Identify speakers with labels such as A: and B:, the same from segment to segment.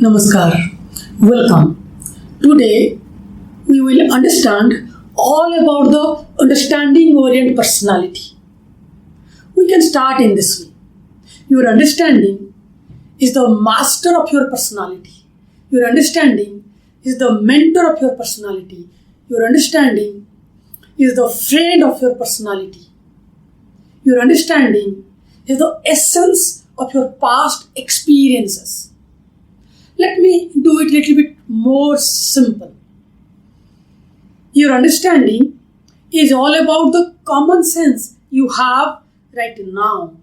A: Namaskar. Welcome. Today we will understand all about the understanding orient personality. We can start in this way. Your understanding is the master of your personality. Your understanding is the mentor of your personality. Your understanding is the friend of your personality. Your understanding is the essence of your past experiences. Let me do it a little bit more simple. Your understanding is all about the common sense you have right now.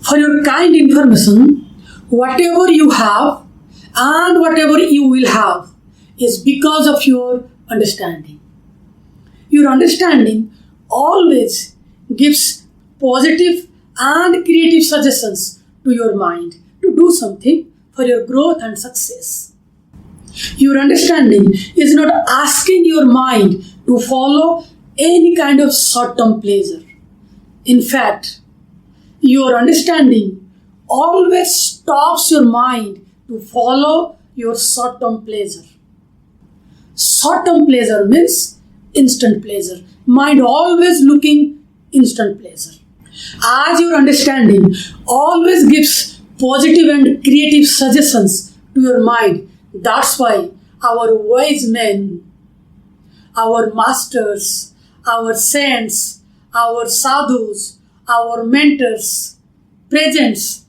A: For your kind information, whatever you have and whatever you will have is because of your understanding. Your understanding always gives positive and creative suggestions to your mind to do something for your growth and success. Your understanding is not asking your mind to follow any kind of short-term pleasure. In fact, your understanding always stops your mind to follow your short-term pleasure. Short-term pleasure means instant pleasure. Mind always looking instant pleasure. As your understanding always gives positive and creative suggestions to your mind, that's why our wise men, our masters, our saints, our sadhus, our mentors, presents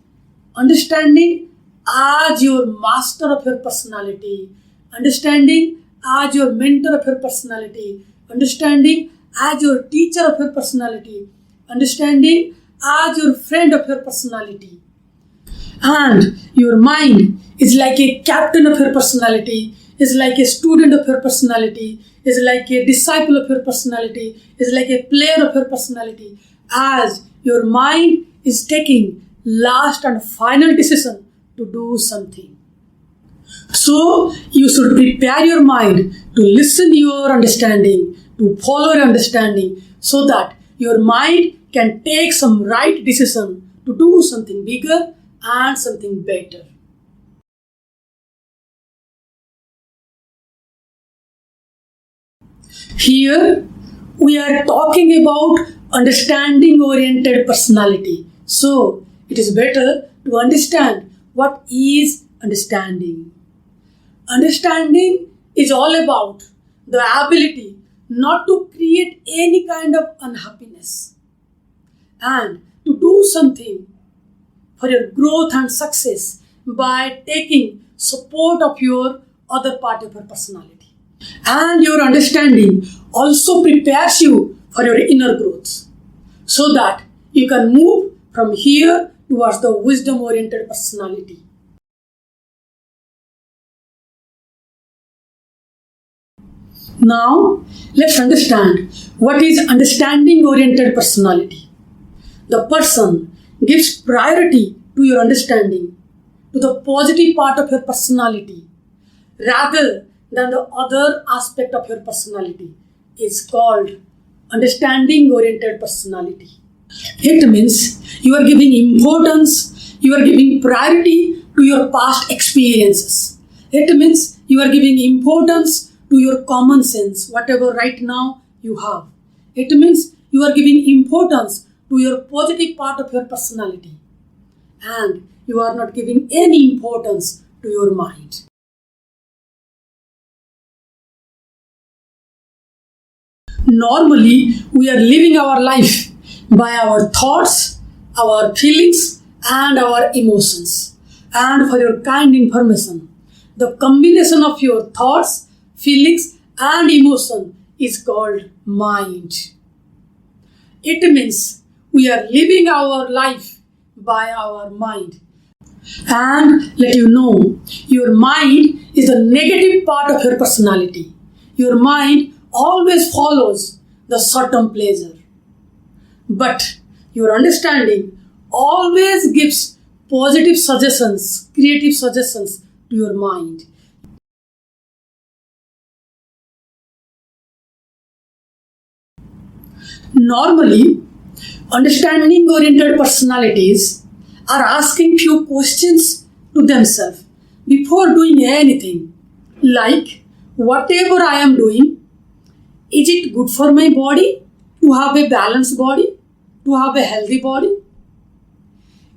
A: understanding as your master of your personality, understanding as your mentor of your personality, understanding as your teacher of your personality, understanding as your friend of your personality. And your mind is like a captain of your personality, is like a student of your personality, is like a disciple of your personality, is like a player of your personality, as your mind is taking last and final decision to do something. So you should prepare your mind to listen your understanding, to follow your understanding, so that your mind can take some right decision to do something bigger and something better. Here we are talking about understanding oriented personality. So it is better to understand what is understanding. Understanding is all about the ability not to create any kind of unhappiness and to do something for your growth and success by taking support of your other part of your personality. And your understanding also prepares you for your inner growth so that you can move from here towards the wisdom oriented personality. Now, let's understand what is understanding oriented personality. The person gives priority to your understanding, to the positive part of your personality, rather than the other aspect of your personality. Is called understanding oriented personality. It means you are giving importance, you are giving priority to your past experiences. It means you are giving importance to your common sense, whatever right now you have. It means you are giving importance to your positive part of your personality, and you are not giving any importance to your mind. Normally, we are living our life by our thoughts, our feelings, and our emotions. And for your kind information, the combination of your thoughts, feelings, and emotion is called mind. It means we are living our life by our mind. And let you know, your mind is the negative part of your personality. Your mind always follows the short-term pleasure. But your understanding always gives positive suggestions, creative suggestions to your mind. Normally, Understanding oriented personalities are asking few questions to themselves before doing anything. Like, whatever I am doing, is it good for my body to have a balanced body, to have a healthy body?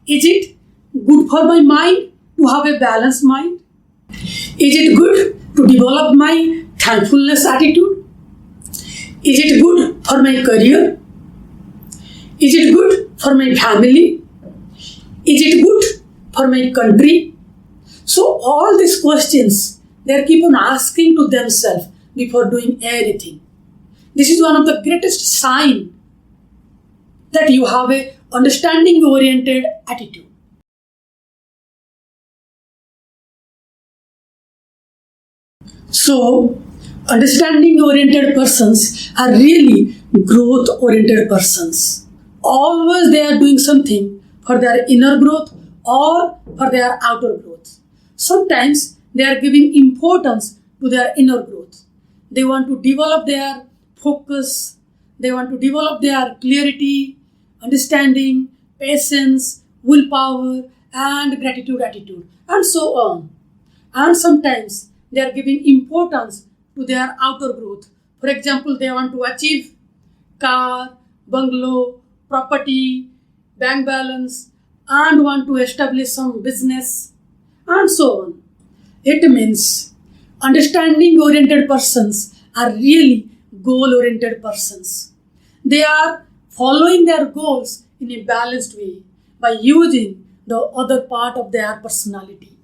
A: Is it good for my mind to have a balanced mind? Is it good to develop my thankfulness attitude? Is it good for my career? Is it good for my family? Is it good for my country? So all these questions they keep on asking to themselves before doing anything. This is one of the greatest sign that you have a understanding oriented attitude. So understanding oriented persons are really growth oriented persons. Always they are doing something for their inner growth or for their outer growth. Sometimes they are giving importance to their inner growth. They want to develop their focus, they want to develop their clarity, understanding, patience, willpower, and gratitude attitude, and so on. And sometimes they are giving importance to their outer growth. For example, they want to achieve car, bungalow, property, bank balance, and want to establish some business, and so on. It means understanding oriented persons are really goal oriented persons. They are following their goals in a balanced way by using the other part of their personality.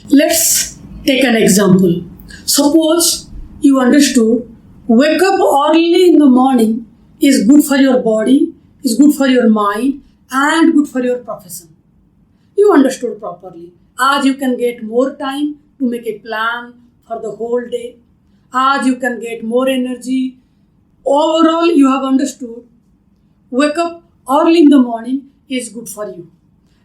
A: Let's take an example. Suppose you understood wake up early in the morning is good for your body, is good for your mind, and good for your profession. You understood properly. As you can get more time to make a plan for the whole day, as you can get more energy. Overall, you have understood wake up early in the morning is good for you.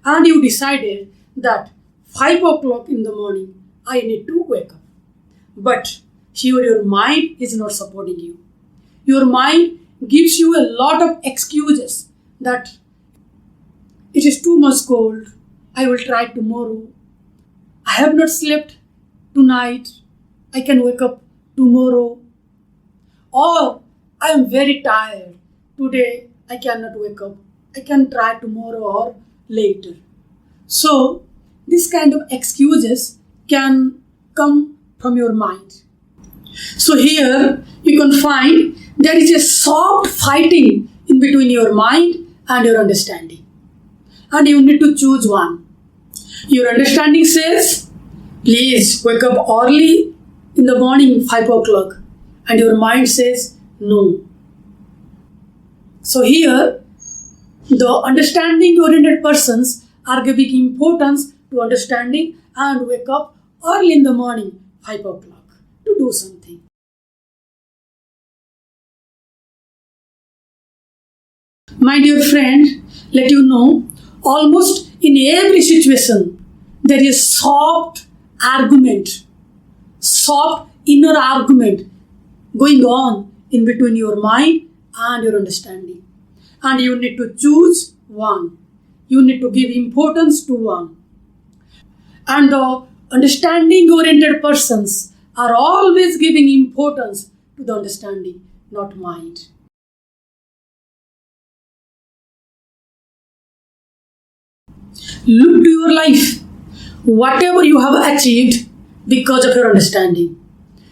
A: And you decided that 5 o'clock in the morning I need to wake up. But here your mind is not supporting you. Your mind gives you a lot of excuses that it is too much cold, I will try tomorrow, I have not slept tonight, I can wake up tomorrow, or I am very tired, today I cannot wake up, I can try tomorrow or later. So, this kind of excuses can come from your mind. So, here you can find there is a soft fighting in between your mind and your understanding. And you need to choose one. Your understanding says, please wake up early in the morning, 5 o'clock. And your mind says, no. So here, the understanding oriented persons are giving importance to understanding and wake up early in the morning, 5 o'clock, to do something. My dear friend, let you know, almost in every situation, there is soft argument, soft inner argument going on in between your mind and your understanding. And you need to choose one. You need to give importance to one. And the understanding oriented persons are always giving importance to the understanding, not mind. Look to your life. Whatever you have achieved because of your understanding.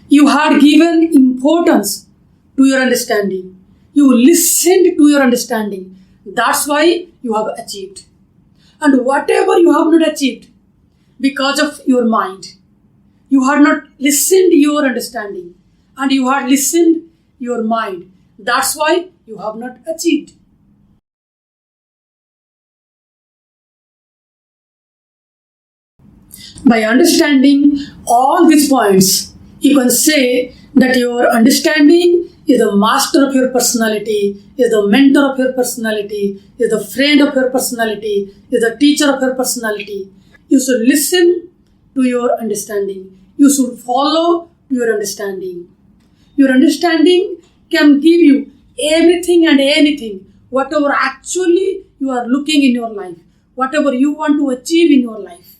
A: You had given importance to your understanding. You listened to your understanding. That's why you have achieved. And whatever you have not achieved because of your mind, you had not listened to your understanding and you had listened your mind. That's why you have not achieved. By understanding all these points, you can say that your understanding is the master of your personality, is the mentor of your personality, is the friend of your personality, is the teacher of your personality. You should listen to your understanding. You should follow your understanding. Your understanding can give you everything and anything, whatever actually you are looking in your life, whatever you want to achieve in your life.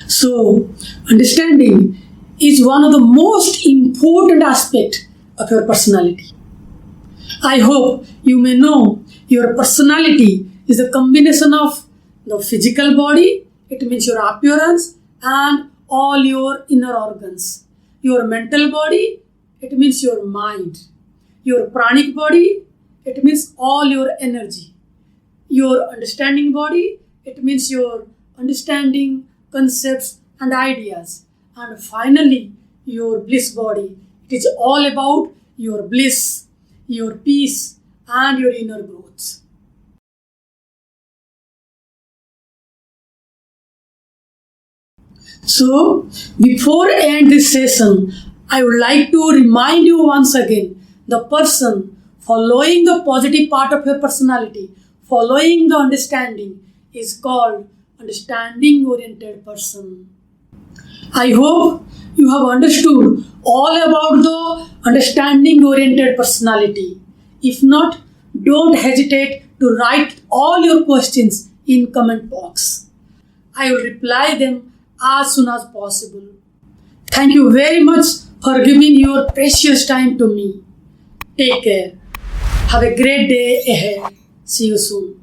A: So, understanding is one of the most important aspects of your personality. I hope you may know your personality is a combination of the physical body, it means your appearance, and all your inner organs. Your mental body, it means your mind. Your pranic body, it means all your energy. Your understanding body, it means your understanding, concepts, and ideas. And finally, your bliss body, it is all about your bliss, your peace, and your inner growth. So, before I end this session, I would like to remind you once again the person following the positive part of your personality, following the understanding, is called understanding oriented person. I hope you have understood all about the understanding oriented personality. If not, don't hesitate to write all your questions in comment box. I will reply them as soon as possible. Thank you very much for giving your precious time to me. Take care. Have a great day ahead. See you soon.